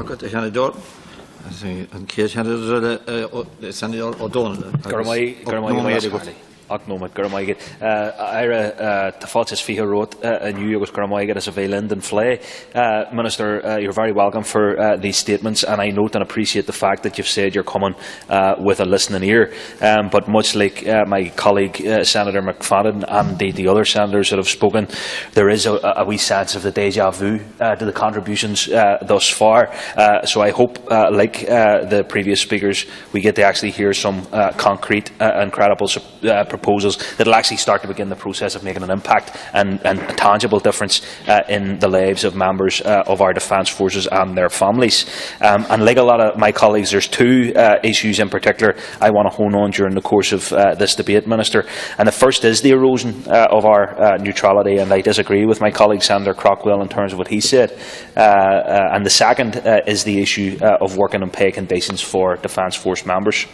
Seanad an céad Seanad O'Donnell. Acknúmid gur maigid Ira the fault is fiha wrote a new agus gur maigid as a Veiland and Flay. Minister, you're very welcome for these statements, and I note and appreciate the fact that you've said you're coming with a listening ear. But much like my colleague Senator McFadden and indeed the other senators that have spoken, there is a wee sense of the deja vu to the contributions thus far. So I hope, like the previous speakers, we get to actually hear some concrete and credible proposals that will actually start to begin the process of making an impact and a tangible difference in the lives of members of our defence forces and their families. And like a lot of my colleagues, there's two issues in particular I want to hone on during the course of this debate, Minister. And the first is the erosion of our neutrality, and I disagree with my colleague Senator Crockwell in terms of what he said. And the second is the issue of working and pay conditions for defence force members.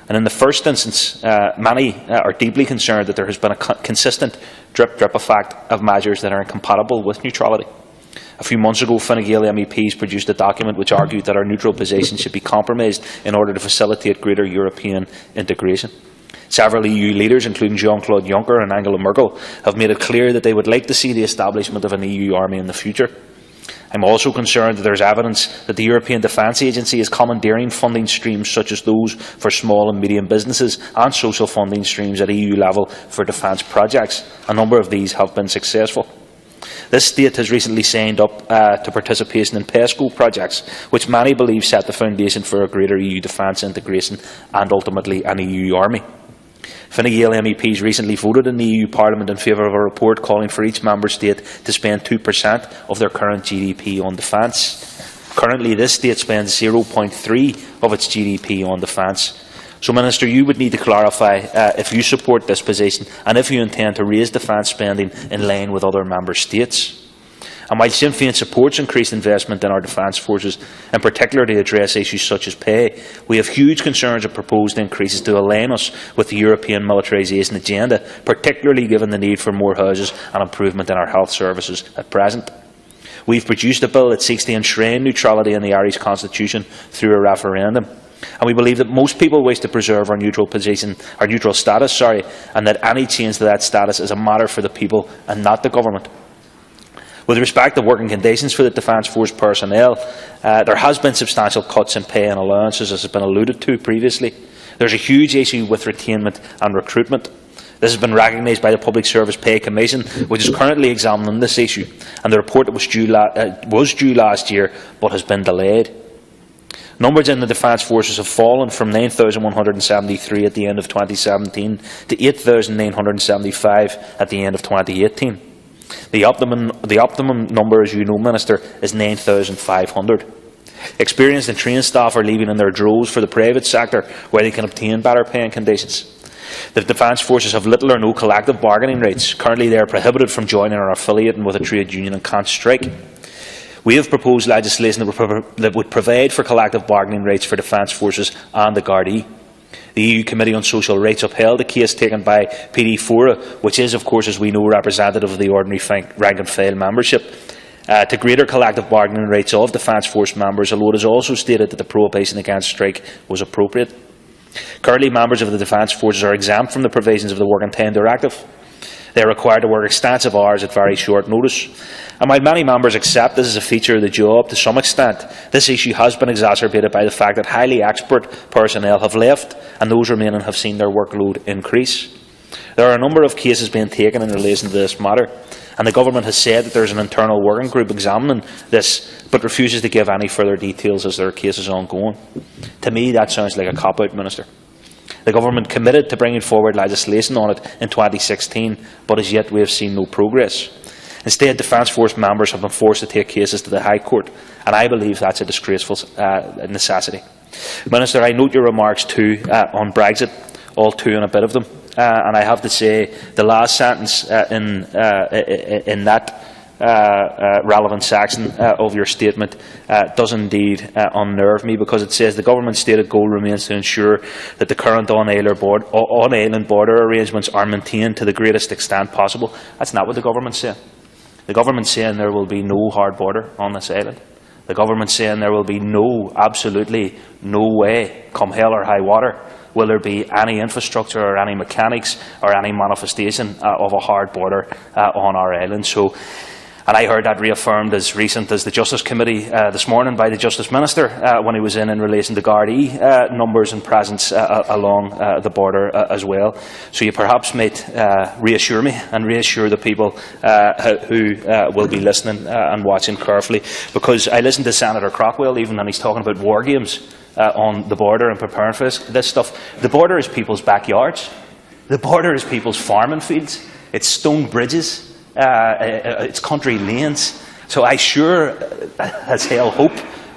And in the first instance, many are deeply concerned that there has been a consistent drip-drip effect of measures that are incompatible with neutrality. A few months ago, Fine Gael MEPs produced a document which argued that our neutral position should be compromised in order to facilitate greater European integration. Several EU leaders, including Jean-Claude Juncker and Angela Merkel, have made it clear that they would like to see the establishment of an EU army in the future. I am also concerned that there is evidence that the European Defence Agency is commandeering funding streams such as those for small and medium businesses and social funding streams at EU level for defence projects. A number of these have been successful. This state has recently signed up to participation in PESCO projects, which many believe set the foundation for a greater EU defence integration and ultimately an EU army. Fine Gael MEPs recently voted in the EU Parliament in favour of a report calling for each member state to spend 2% of their current GDP on defence. Currently, this state spends 0.3% of its GDP on defence. So, Minister, you would need to clarify if you support this position and if you intend to raise defence spending in line with other member states. And while Sinn Féin supports increased investment in our defence forces, in particular to address issues such as pay, we have huge concerns of proposed increases to align us with the European militarisation agenda, particularly given the need for more houses and improvement in our health services at present. We have produced a bill that seeks to enshrine neutrality in the Irish Constitution through a referendum. And we believe that most people wish to preserve our neutral position, our neutral status, and that any change to that status is a matter for the people and not the government. With respect to working conditions for the Defence Force personnel, there has been substantial cuts in pay and allowances, as has been alluded to previously. There is a huge issue with retainment and recruitment. This has been recognised by the Public Service Pay Commission, which is currently examining this issue, and the report was due last year but has been delayed. Numbers in the Defence Forces have fallen from 9,173 at the end of 2017 to 8,975 at the end of 2018. The optimum number, as you know, Minister, is 9,500. Experienced and trained staff are leaving in their droves for the private sector, where they can obtain better paying conditions. The Defence Forces have little or no collective bargaining rights. Currently, they are prohibited from joining or affiliating with a trade union and can't strike. We have proposed legislation that would provide for collective bargaining rights for Defence Forces and the Gardaí. The EU Committee on Social Rights upheld a case taken by PD Fora, which is, of course, as we know, representative of the ordinary rank and file membership, to greater collective bargaining rights of Defence Force members, although it is also stated that the prohibition against strike was appropriate. Currently, members of the Defence Forces are exempt from the provisions of the Working Time Directive. They are required to work extensive hours at very short notice. And while many members accept this as a feature of the job to some extent, this issue has been exacerbated by the fact that highly expert personnel have left and those remaining have seen their workload increase. There are a number of cases being taken in relation to this matter, and the Government has said that there is an internal working group examining this, but refuses to give any further details as there are cases ongoing. To me, that sounds like a cop-out, Minister. The Government committed to bringing forward legislation on it in 2016, but as yet we have seen no progress. Instead, Defence Force members have been forced to take cases to the High Court, and I believe that's a disgraceful necessity. Minister, I note your remarks too on Brexit, all two and a bit of them, and I have to say the last sentence in that relevant section of your statement does indeed unnerve me, because it says the Government's stated goal remains to ensure that the current on-island border arrangements are maintained to the greatest extent possible. That's not what the Government's saying. The Government's saying there will be no hard border on this island. The government saying there will be absolutely no way, come hell or high water, will there be any infrastructure or any mechanics or any manifestation of a hard border on our island. So, and I heard that reaffirmed as recent as the Justice Committee this morning by the Justice Minister when he was in relation to Gardaí numbers and presence along the border as well. So you perhaps might reassure me and reassure the people who will be listening and watching carefully, because I listened to Senator Crockwell even, and he's talking about war games on the border and preparing for this stuff. The border is people's backyards. The border is people's farming fields. It's stone bridges. It's country lanes. So I sure as hell hope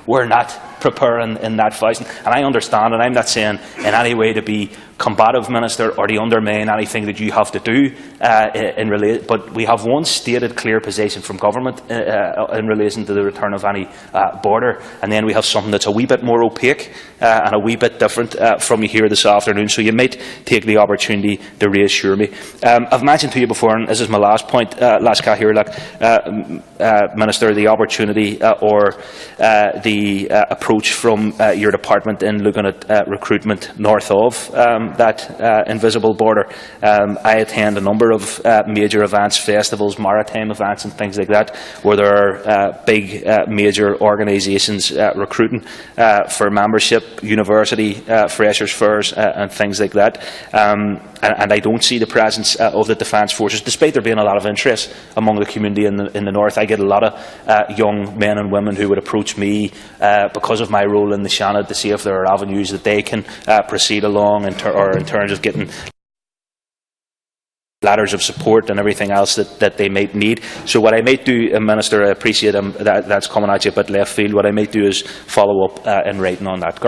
we're not preparing in that fashion. And I understand, and I'm not saying in any way to be combative, Minister, or to undermine anything that you have to do but we have one stated clear position from government in relation to the return of any border, and then we have something that's a wee bit more opaque and a wee bit different from you here this afternoon. So you might take the opportunity to reassure me. I've mentioned to you before, and this is my last point, Minister, the opportunity or the approach from your department in looking at recruitment north of that invisible border. I attend a number of major events, festivals, maritime events and things like that, where there are big major organisations recruiting for membership, university, freshers' fairs and things like that. And I don't see the presence of the Defence Forces, despite there being a lot of interest among the community in the north. I get a lot of young men and women who would approach me because of my role in the Seanad to see if there are avenues that they can proceed along in terms of getting ladders of support and everything else that they might need. So what I might do, Minister, I appreciate that's coming at you a bit left field, what I might do is follow up in writing on that.